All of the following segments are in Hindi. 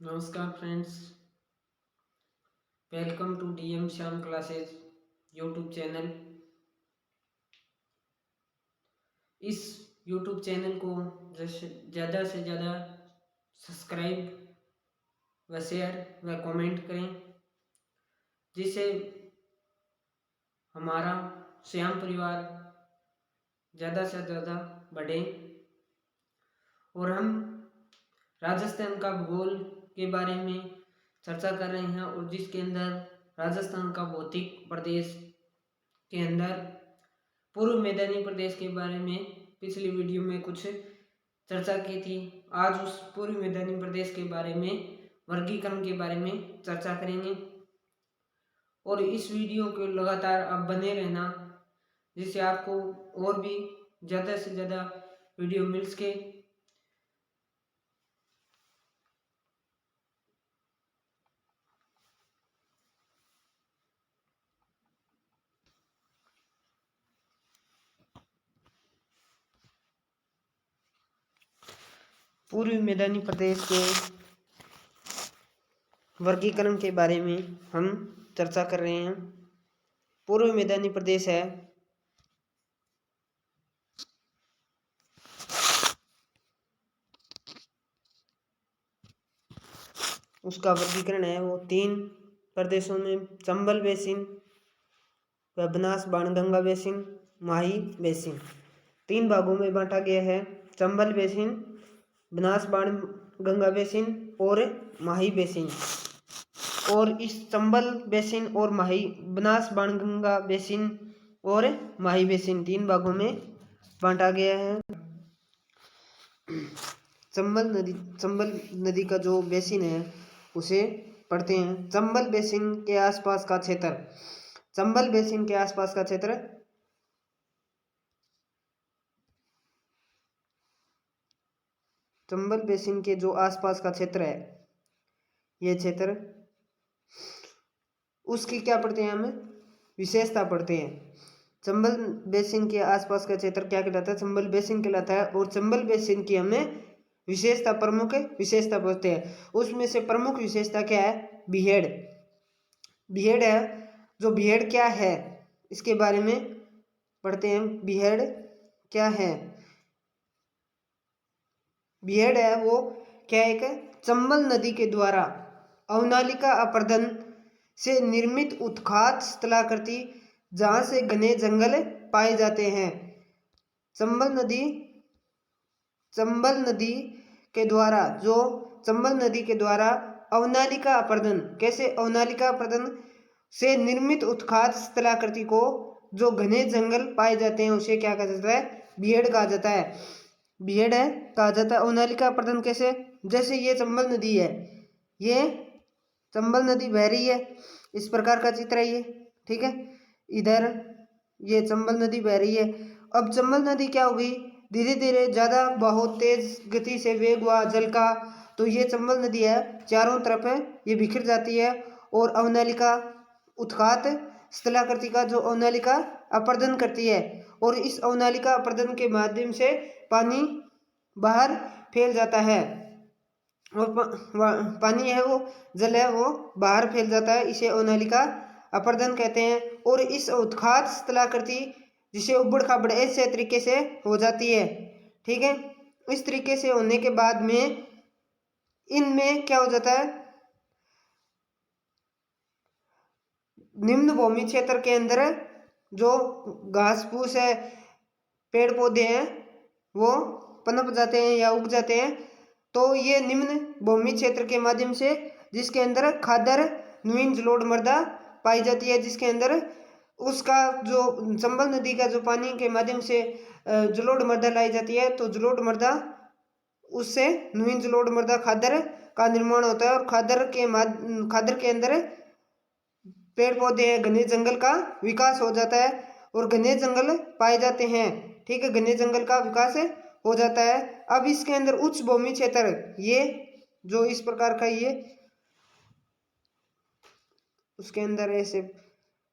नमस्कार friends, welcome to DM Shyam classes YouTube channel. इस यूट्यूब चैनल को जैसे ज़्यादा से ज़्यादा सब्सक्राइब व शेयर व कमेंट करें, जिससे हमारा श्याम परिवार ज़्यादा से ज़्यादा बढ़े और हम राजस्थान का भूगोल के बारे में चर्चा कर रहे हैं और जिसके अंदर राजस्थान का भौतिक प्रदेश के अंदर पूर्व मैदानी प्रदेश के बारे में पिछली वीडियो में कुछ चर्चा की थी। आज उस पूर्व मैदानी प्रदेश के बारे में वर्गीकरण के बारे में चर्चा करेंगे और इस वीडियो को लगातार आप बने रहना, जिससे आपको और भी ज़्यादा से ज़्यादा वीडियो मिल सके। पूर्वी मैदानी प्रदेश के वर्गीकरण के बारे में हम चर्चा कर रहे हैं। पूर्व मैदानी प्रदेश है उसका वर्गीकरण है वो 3 प्रदेशों में चंबल बेसिन व बनास बाणगंगा बेसिन, माही बेसिन 3 भागों में बांटा गया है। चंबल बेसिन, बनास बाणगंगा बेसिन और माही बेसिन। और इस चंबल बेसिन और माही बनास बाणगंगा बेसिन और माही बेसिन 3 भागों में बांटा गया है। चंबल नदी का जो बेसिन है उसे पढ़ते हैं। चंबल बेसिन के आसपास का क्षेत्र, चंबल बेसिन के आसपास का क्षेत्र चंबल बेसिन के जो आसपास का क्षेत्र है, ये क्षेत्र उसकी क्या पढ़ते हैं, हम विशेषता पढ़ते हैं। चंबल बेसिन के आसपास का क्षेत्र क्या कहलाता है? चंबल बेसिन कहलाता है। और चंबल बेसिन की हमें विशेषता, प्रमुख विशेषता पढ़ते हैं। उसमें से प्रमुख विशेषता क्या है? बीहेड़। बीहेड़ है, जो बीहेड़ क्या है इसके बारे में पढ़ते हैं। बीहेड़ क्या है? बीहेड़ है वो क्या, एक चंबल नदी के द्वारा अवनालिका अपर्दन से निर्मित उत्खात स्थलाकृति जहाँ से घने जंगल पाए जाते हैं। चंबल नदी के द्वारा, जो चंबल नदी के द्वारा अवनालिका अपर्दन, कैसे अवनालिका अपर्दन से निर्मित उत्खात स्थलाकृति को जो घने जंगल पाए जाते हैं उसे क्या कहा जाता है? बीहेड़ कहा जाता है। बीहेड़ है कहा जाता है। अवनालिका अपर्दन कैसे? जैसे ये चंबल नदी है, ये चंबल नदी बह रही है, इस प्रकार का चित्र है ये, ठीक है। इधर ये चंबल नदी बह रही है। अब चंबल नदी क्या हो गई? धीरे धीरे ज़्यादा बहुत तेज गति से वेग हुआ जल का, तो ये चंबल नदी है चारों तरफ है ये बिखर जाती है और अवनालिका उत्खात स्थलाकृति का जो अवनालिका अपर्दन करती है, और इस अवनालिका अपर्दन के माध्यम से पानी बाहर फैल जाता है और पानी है वो, जल है वो बाहर फैल जाता है। इसे अवनालिका अपर्दन कहते हैं। और इस उत्खात स्थलाकृति जिसे उबड़ खाबड़ ऐसे तरीके से हो जाती है, ठीक है। इस तरीके से होने के बाद में इनमें क्या हो जाता है? निम्न भूमि क्षेत्र के अंदर जो घास फूस है, पेड़ पौधे हैं, वो पनप जाते हैं या उग जाते हैं। तो ये निम्न भूमि क्षेत्र के माध्यम से, जिसके अंदर खादर नुईन जलोढ़ मृदा पाई जाती है, जिसके अंदर उसका जो चंबल नदी का जो पानी के माध्यम से जलोढ़ मृदा लाई जाती है, तो जलोढ़ मृदा उससे नुईन जलोढ़ मृदा खादर का निर्माण होता है। और खादर के अंदर पेड़ पौधे हैं, घने जंगल का विकास हो जाता है और घने जंगल पाए जाते हैं, ठीक है। घने जंगल का विकास हो जाता है। अब इसके अंदर उच्च भूमि क्षेत्र, ये जो इस प्रकार का, ये उसके अंदर ऐसे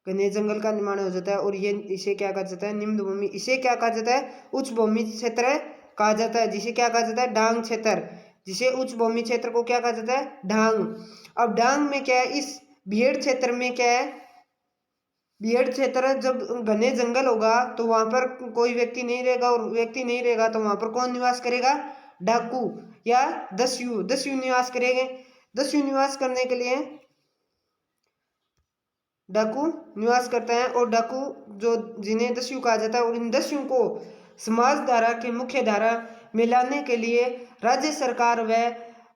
घने जंगल का निर्माण हो जाता है और ये इसे क्या कहा जाता है? निम्न भूमि। इसे क्या कहा जाता है? उच्च भूमि क्षेत्र कहा जाता है, जिसे क्या कहा जाता है? डांग क्षेत्र। जिसे उच्च भूमि क्षेत्र को क्या कहा जाता है, ढांग। अब ढांग में क्या है, इस बीहड़ क्षेत्र में क्या है, बीहड़ क्षेत्र जब घने जंगल होगा तो वहां पर कोई व्यक्ति नहीं रहेगा, और व्यक्ति नहीं रहेगा तो वहां पर कौन निवास करेगा, डाकू या दस्यु। दस्यु निवास करेंगे। दस्यु निवास करने के लिए डाकू निवास करते हैं, और डाकू जो जिन्हें दस्यु कहा जाता है, और इन दस्युओं को समाज धारा की मुख्य धारा में लाने के लिए राज्य सरकार व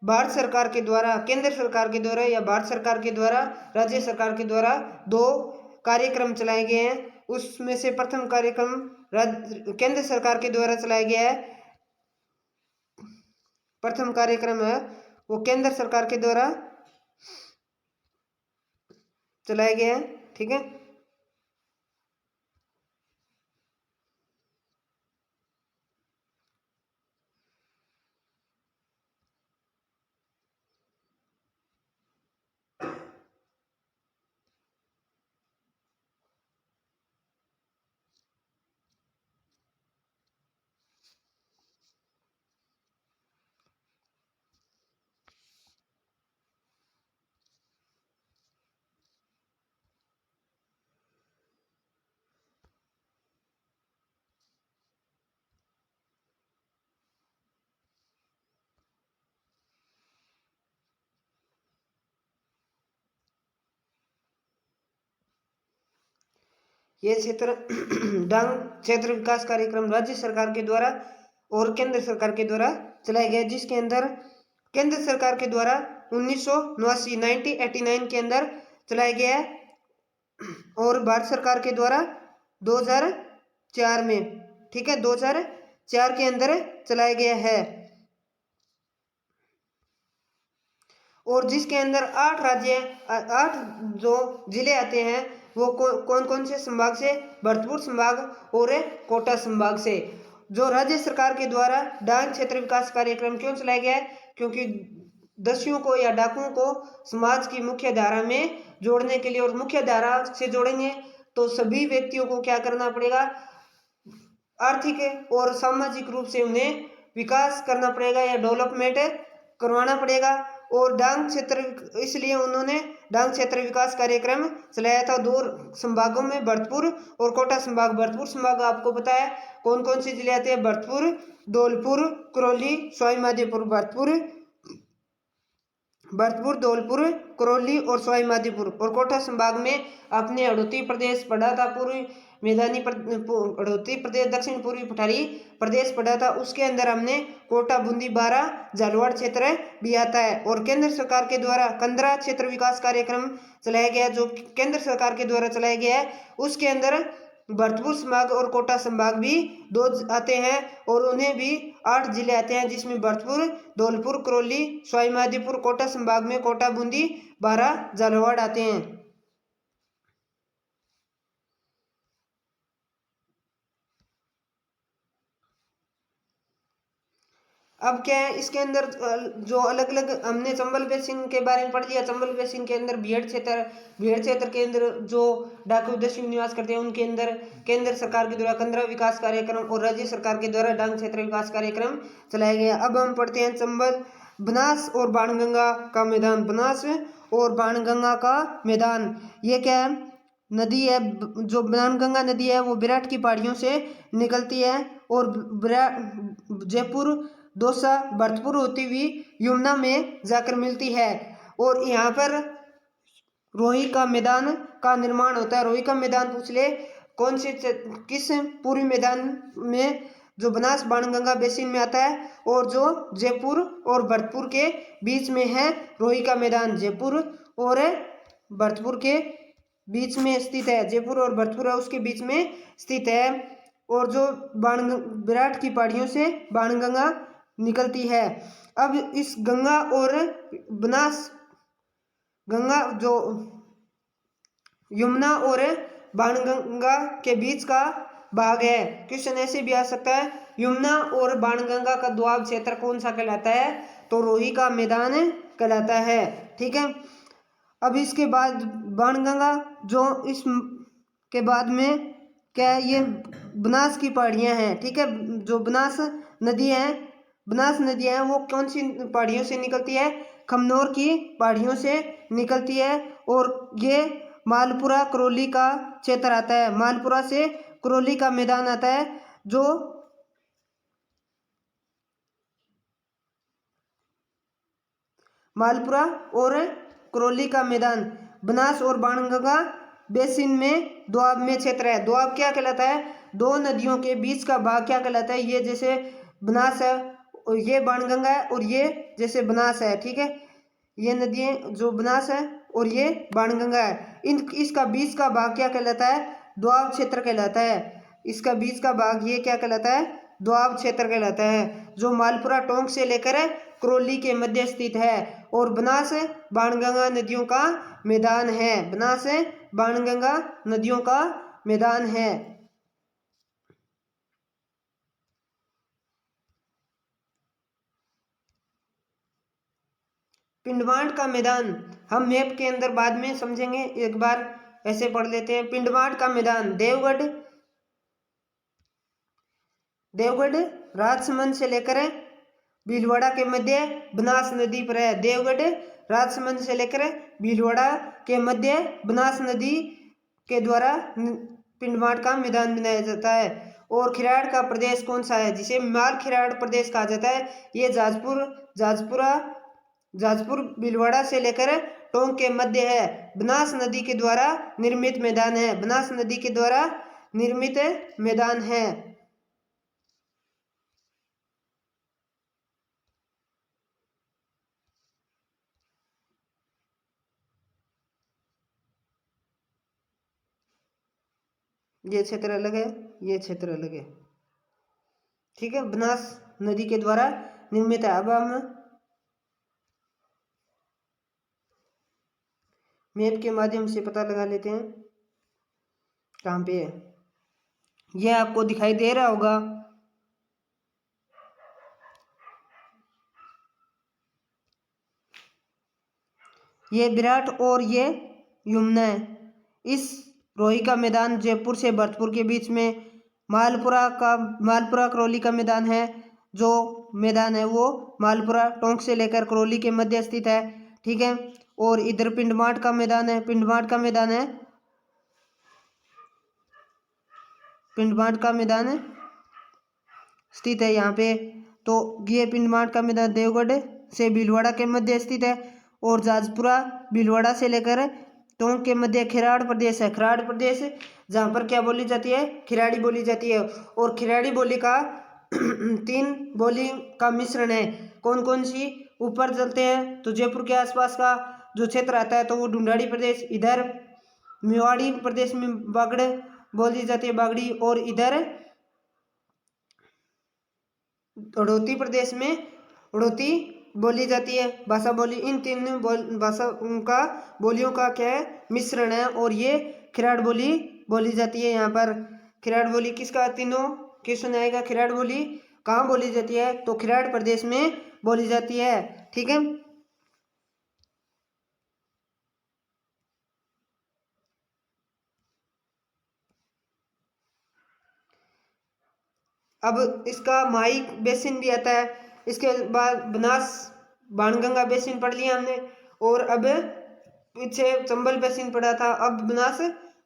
भारत सरकार के द्वारा, केंद्र सरकार के द्वारा या भारत सरकार के द्वारा, राज्य सरकार के द्वारा दो कार्यक्रम चलाए गए हैं। उसमें से प्रथम कार्यक्रम केंद्र सरकार के द्वारा चलाया गया है। प्रथम कार्यक्रम है वो केंद्र सरकार के द्वारा चलाया गया है। ठीक है, ये क्षेत्र डांग क्षेत्र विकास कार्यक्रम राज्य सरकार के द्वारा और केंद्र सरकार के द्वारा चलाया गया, जिसके अंदर केंद्र सरकार के द्वारा 1989 के अंदर चलाया गया है, और भारत सरकार के द्वारा 2004 में, ठीक है, 2004 के अंदर चलाया गया है, और जिसके अंदर 8 जो जिले आते हैं वो कौन कौन से संभाग से, भरतपुर संभाग और कोटा संभाग से। जो राज्य सरकार के द्वारा डांग क्षेत्र विकास कार्यक्रम क्यों चलाया गया है, क्योंकि दस्युओं को या डाकुओं को समाज की मुख्य धारा में जोड़ने के लिए, और मुख्य धारा से जोड़ेंगे तो सभी व्यक्तियों को क्या करना पड़ेगा, आर्थिक और सामाजिक रूप से उन्हें विकास करना पड़ेगा या डेवलपमेंट करवाना पड़ेगा। और डांग क्षेत्र, इसलिए उन्होंने डांग क्षेत्र विकास कार्यक्रम चलाया था 2 संभागों में, भरतपुर और कोटा संभाग। भरतपुर संभाग आपको पता है कौन कौन से जिले आते हैं, भरतपुर, धौलपुर, करौली, सवाई माधोपुर। भरतपुर, धौलपुर, करौली और सवाई माधोपुर। और कोटा संभाग में अपने हड़ौती प्रदेश पड़ा था, पूर्वी मैदानी हड़ौती प्रदेश, दक्षिण पूर्वी पठारी प्रदेश पड़ा था, उसके अंदर हमने कोटा, बूंदी, बारा, झालावाड़ क्षेत्र भी आता है। और केंद्र सरकार के द्वारा कंदरा क्षेत्र विकास कार्यक्रम चलाया गया, जो केंद्र सरकार के द्वारा चलाया गया है, उसके अंदर भरतपुर संभाग और कोटा संभाग भी 2 आते हैं, और उन्हें भी 8 जिले आते हैं, जिसमें भरतपुर, धौलपुर, करौली, सवाई माधोपुर। कोटा संभाग में कोटा, बूंदी, बारा, झालावाड़ आते हैं। अब क्या है, इसके अंदर जो अलग अलग हमने चंबल बेसिन के बारे में पढ़ लिया। चंबल बेसिन के अंदर बीहड़ क्षेत्र के अंदर जो डाकू दस्यु निवास करते हैं, उनके अंदर केंद्र सरकार के द्वारा कंदरा विकास कार्यक्रम और राज्य सरकार के द्वारा डांग क्षेत्र विकास कार्यक्रम चलाया गया। अब हम पढ़ते हैं चंबल, बनास और बाणगंगा का मैदान। बनास और बाणगंगा का मैदान, ये क्या है, नदी है। जो बाणगंगा नदी है वो विराट की पहाड़ियों से निकलती है, और जयपुर, दौसा, भरतपुर होती हुई यमुना में जाकर मिलती है, और यहाँ पर रोही का मैदान का निर्माण होता है। रोही का मैदान पूछ ले कौन से किस पूर्वी मैदान में, जो बनास बाणगंगा बेसिन में आता है, और जो जयपुर और भरतपुर के बीच में है रोही का मैदान। जयपुर और भरतपुर के बीच में स्थित है, जयपुर और भरतपुर है उसके बीच में स्थित है, और जो विराट की पहाड़ियों से बाणगंगा निकलती है। अब इस गंगा और बनास, गंगा जो यमुना और बाणगंगा के बीच का भाग है, क्वेश्चन ऐसे भी आ सकता है, यमुना और बाणगंगा का द्वाब क्षेत्र कौन सा कहलाता है, तो रोही का मैदान कहलाता है। ठीक है, अब इसके बाद बाणगंगा, जो इस के बाद में क्या है, ये बनास की पहाड़ियाँ हैं। ठीक है, जो बनास नदी है बनास नदियाँ हैं वो कौन सी पहाड़ियों से निकलती है? खमनोर की पहाड़ियों से निकलती है। और ये मालपुरा करौली का क्षेत्र आता है। मालपुरा से करौली का मैदान आता है, जो मालपुरा और करौली का मैदान बनास और बाणगंगा बेसिन में दोआब में क्षेत्र है। दोआब क्या कहलाता है? दो नदियों के बीच का भाग क्या कहलाता है? ये जैसे बनास है और ये बाणगंगा है, और ये जैसे बनास है, ठीक है। ये नदियाँ जो बनास है और ये बाणगंगा है, इन इसका बीच का भाग क्या कहलाता है? दोआब क्षेत्र कहलाता है। इसका बीच का भाग ये क्या कहलाता है? दोआब क्षेत्र कहलाता है, जो मालपुरा टोंक से लेकर करौली के मध्य स्थित है। और बनास बाणगंगा नदियों का मैदान है। बनास बाणगंगा नदियों का मैदान है। पिंडवाट का मैदान हम मैप के अंदर बाद में समझेंगे, एक बार ऐसे पढ़ लेते हैं। पिंडवाट का मैदान देवगढ़ राजसमंद से लेकर भीलवाड़ा के मध्य बनास नदी पर है। देवगढ़ राजसमंद से लेकर भीलवाड़ा के मध्य बनास नदी के द्वारा पिंडवाट का मैदान बनाया जाता है। और खिराड़ का प्रदेश कौन सा है, जिसे माल खिराड़ प्रदेश कहा जाता है? ये जाजपुर भीलवाड़ा से लेकर टोंक के मध्य है। बनास नदी के द्वारा निर्मित मैदान है। बनास नदी के द्वारा निर्मित मैदान है। ये क्षेत्र अलग है, ये क्षेत्र अलग है, ठीक है। बनास नदी के द्वारा निर्मित है। अब हम मैप के माध्यम से पता लगा लेते हैं कहाँ पे है। यह आपको दिखाई दे रहा होगा, ये विराट और ये यमुना है। इस रोही का मैदान जयपुर से भरतपुर के बीच में मालपुरा करौली का मैदान है। जो मैदान है वो मालपुरा टोंक से लेकर करौली के मध्य स्थित है, ठीक है। और इधर पिंडवाट का मैदान है। पिंडवाट का मैदान स्थित है यहाँ पे। तो ये पिंडवाट का मैदान देवगढ़ से भीलवाड़ा के मध्य स्थित है। और जाजपुरा भीलवाड़ा से लेकर टोंक के मध्य खिराड़ प्रदेश है। खिराड़ प्रदेश जहाँ पर क्या बोली जाती है? खिराड़ी बोली जाती है। और खिराड़ी बोली का 3 बोली का मिश्रण है। कौन कौन सी? ऊपर चलते हैं तो जयपुर के आसपास का जो क्षेत्र आता है तो वो ढूंढाड़ी प्रदेश, इधर मेवाड़ी प्रदेश में बागड़ बोली जाती है, बागड़ी। और इधर हड़ौती प्रदेश में हड़ौती बोली जाती है भाषा बोली। इन 3 भाषा का बोलियों का क्या है? मिश्रण है। और ये खिराड़ बोली बोली जाती है। यहाँ पर खिराड़ बोली किसका? तीनों क्वेश्चन आएगा। खिराड़ बोली कहाँ बोली जाती है? तो खिराड़ प्रदेश में बोली जाती है, ठीक है। अब इसका माई बेसिन भी आता है। इसके बाद बनास बाणगंगा बेसिन पढ़ लिया हमने। और अब पीछे चंबल बेसिन पढ़ा था, अब बनास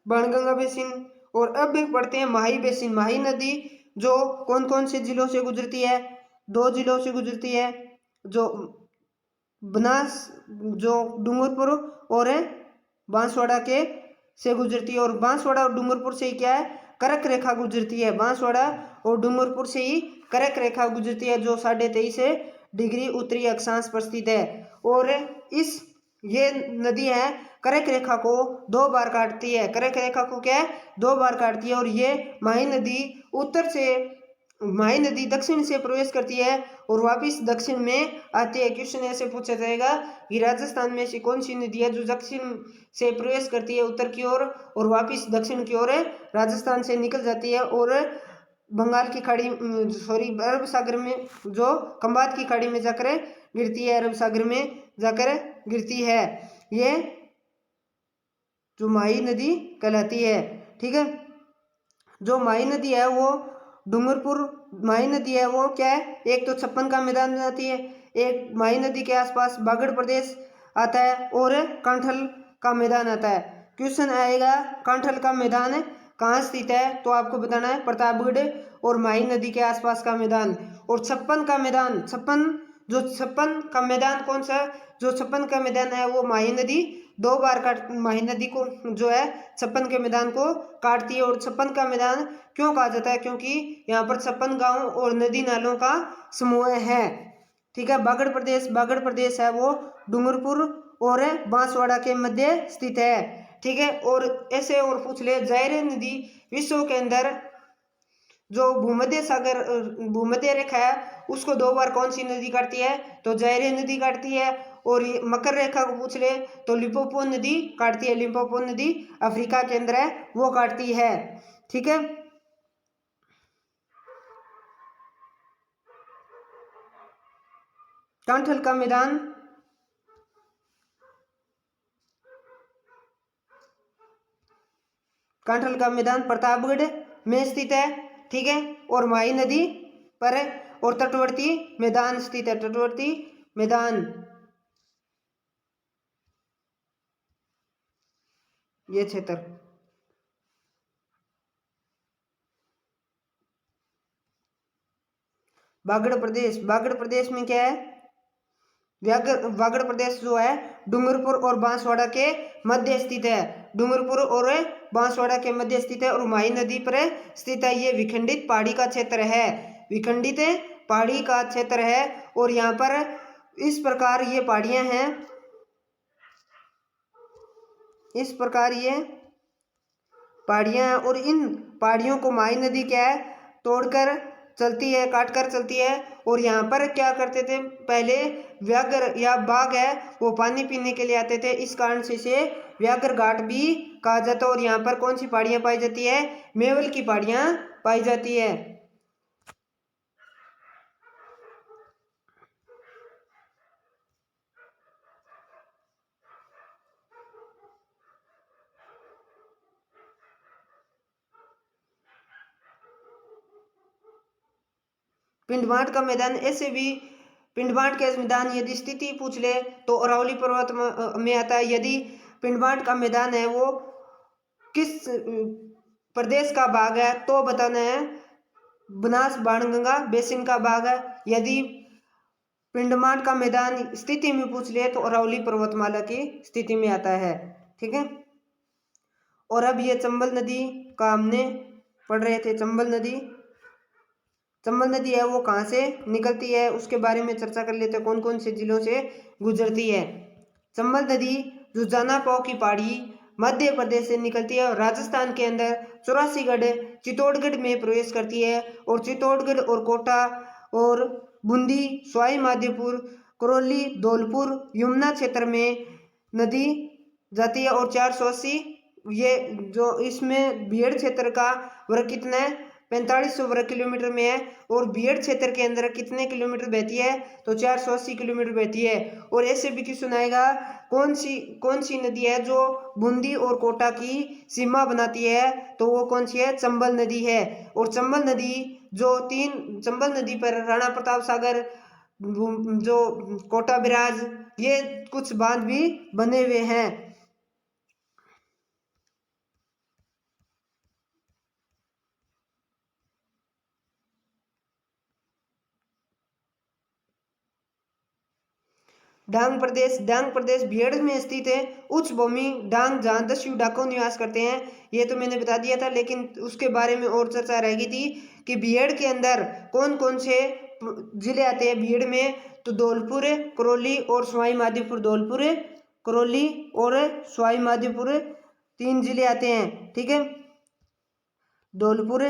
बाणगंगा बेसिन। और अब पढ़ते हैं माही बेसिन। माही नदी जो कौन कौन से जिलों से गुजरती है? 2 जिलों से गुजरती है, जो बनास जो डूंगरपुर और बांसवाड़ा के से गुजरती है। और बांसवाड़ा और डूंगरपुर से ही क्या है? कर्क रेखा गुजरती है। बांसवाड़ा और डूंगरपुर से ही कर्क रेखा गुजरती है, जो 23.5 डिग्री उत्तरी अक्षांश पर स्थित है। और ये नदी है कर्क रेखा को 2 बार काटती है। कर्क रेखा को क्या है? 2 बार काटती है। और ये माही नदी दक्षिण से प्रवेश करती है और वापिस दक्षिण में आती है। क्वेश्चन ऐसे पूछा जाएगा कि राजस्थान में से कौन सी नदी है जो दक्षिण से प्रवेश करती है उत्तर की ओर और वापिस दक्षिण की ओर राजस्थान से निकल जाती है और बंगाल की खाड़ी अरब सागर में जो खंबात की खाड़ी में जाकर गिरती है, अरब सागर में जाकर गिरती है। ये जो माही नदी कहलाती है, ठीक है। जो माही नदी है वो डूंगरपुर माही नदी है वो क्या है, एक तो छप्पन का मैदान में आती है, एक माही नदी के आसपास बागड़ प्रदेश आता है और कांठल का मैदान आता है। क्वेश्चन आएगा कांठल का मैदान कहाँ स्थित है, तो आपको बताना है प्रतापगढ़ और माही नदी के आसपास का मैदान। और छप्पन का मैदान, छप्पन का मैदान कौन सा, जो छप्पन का मैदान है वो माही नदी 2 बार काट, माही नदी को जो है छप्पन के मैदान को काटती है। और छप्पन का मैदान क्यों कहा जाता है, क्योंकि यहाँ पर 56 गांव और नदी नालों का समूह है। ठीक है, बागड़ प्रदेश है वो डूंगरपुर और बांसवाड़ा के मध्य स्थित है। ठीक है, और ऐसे और पूछ ले, जायरे नदी विश्व के अंदर जो भूमध्य रेखा है उसको 2 बार कौन सी नदी काटती है, तो जायरे नदी काटती है। और ये मकर रेखा को पूछ ले तो लिम्पोपो नदी काटती है, लिम्पोपो नदी अफ्रीका के अंदर है वो काटती है। ठीक है, कांठल का मैदान प्रतापगढ़ में स्थित है। ठीक है, और माही नदी पर है और तटवर्ती मैदान स्थित है, तटवर्ती मैदान ये क्षेत्र। बागड़ प्रदेश में क्या है, बागड़ प्रदेश जो है डूंगरपुर और बांसवाड़ा के मध्य स्थित है, डूंगरपुर और बांसवाड़ा के मध्य स्थित है और माही नदी पर स्थित है। ये विखंडित पहाड़ी का क्षेत्र है, विखंडित पहाड़ी का क्षेत्र है। और यहाँ पर इस प्रकार ये पहाड़ियाँ हैं, इस प्रकार ये पहाड़ियाँ हैं और इन पहाड़ियों को माही नदी क्या है तोड़कर चलती है, काट कर चलती है। और यहाँ पर क्या करते थे, पहले व्याघ्र या बाघ है वो पानी पीने के लिए आते थे, इस कारण से इसे व्याघ्र घाट भी कहा जाता है। और यहाँ पर कौन सी पहाड़ियाँ पाई जाती है, मेवल की पहाड़ियाँ पाई जाती है। पिंडवाट का मैदान, ऐसे भी पिंडवाट के मैदान यदि स्थिति पूछ ले तो अरावली पर्वत में आता है। यदि पिंडवाट का मैदान है वो किस प्रदेश का भाग है तो बताना है बनास बाणगंगा बेसिन का भाग है। यदि पिंडवाट का मैदान स्थिति में पूछ ले तो अरावली पर्वतमाला की स्थिति में आता है। ठीक है, और अब ये चंबल नदी का हमने पढ़ रहे थे। चंबल नदी है वो कहाँ से निकलती है उसके बारे में चर्चा कर लेते हैं, कौन कौन से जिलों से गुजरती है। चंबल नदी रुजाना पाव की पहाड़ी मध्य प्रदेश से निकलती है और राजस्थान के अंदर 84गढ़ चित्तौड़गढ़ में प्रवेश करती है। और चित्तौड़गढ़ और कोटा और बूंदी सवाई माधोपुर करौली धौलपुर यमुना क्षेत्र में नदी जाती है। और 480 ये जो इसमें बीहड़ क्षेत्र का वर्ग कितना है 4500 वर्ग किलोमीटर में है। और बीहड़ क्षेत्र के अंदर कितने किलोमीटर बहती है, तो 480 किलोमीटर बहती है। और ऐसे भी क्वेश्चन आएगा कौन सी नदी है जो बूंदी और कोटा की सीमा बनाती है, तो वो कौन सी है, चंबल नदी है। और चंबल नदी पर राणा प्रताप सागर जो कोटा बिराज ये कुछ बांध भी बने हुए हैं। डांग प्रदेश बीहड़ में स्थित है। उच्च भूमि डांग जहाँ 10 डाको निवास करते हैं, ये तो मैंने बता दिया था, लेकिन उसके बारे में और चर्चा रहेगी थी कि बीहड़ के अंदर कौन कौन से जिले आते हैं बीहड़ में, तो धौलपुर करौली और सवाई माधोपुर। धौलपुर करौली और सवाई माधोपुर 3 जिले आते हैं। ठीक है, धौलपुर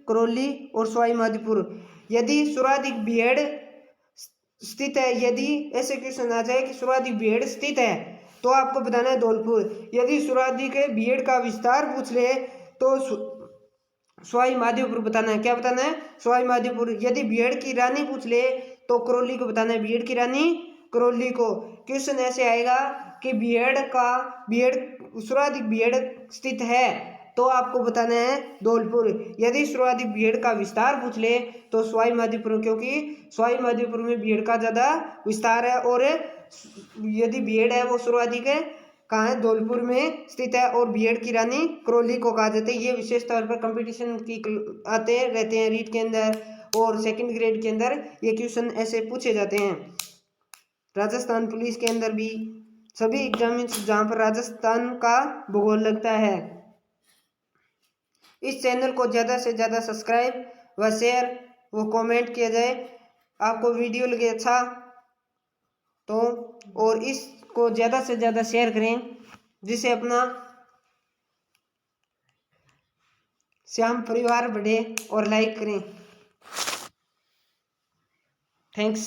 करौली और सवाई माधोपुर। यदि सर्वाधिक बीहड़ स्थित है, यदि ऐसे क्वेश्चन आ जाए कि सर्वाधिक बीहड़ स्थित है तो आपको बताना है धौलपुर। यदि सर्वाधिक बीहड़ का विस्तार पूछ ले तो सवाई माधोपुर बताना है। क्या बताना है, सवाई माधोपुर। यदि बीहड़ की रानी पूछ ले तो करौली को बताना है, बीहड़ की रानी करौली को। क्वेश्चन ऐसे आएगा कि सर्वाधिक बीहड़ स्थित है तो आपको बताना है धौलपुर। यदि सर्वाधिक भीड़ का विस्तार पूछ ले तो सवाई माधोपुर, क्योंकि सवाई माधोपुर में भीड़ का ज़्यादा विस्तार है और यदि भीड़ है वो सर्वाधिक है कहाँ है, धौलपुर में स्थित है और भीड़ की रानी करौली को कहा जाता है। ये विशेष तौर पर कंपटीशन की आते रहते हैं रीट के अंदर और सेकंड ग्रेड के अंदर ये क्वेश्चन ऐसे पूछे जाते हैं। राजस्थान पुलिस के अंदर भी सभी एग्जाम जहाँ पर राजस्थान का भूगोल लगता है। इस चैनल को ज़्यादा से ज़्यादा सब्सक्राइब व शेयर व कमेंट किया जाए। आपको वीडियो लगे अच्छा तो और इसको ज़्यादा से ज़्यादा शेयर करें जिससे अपना श्याम परिवार बढ़े और लाइक करें। थैंक्स।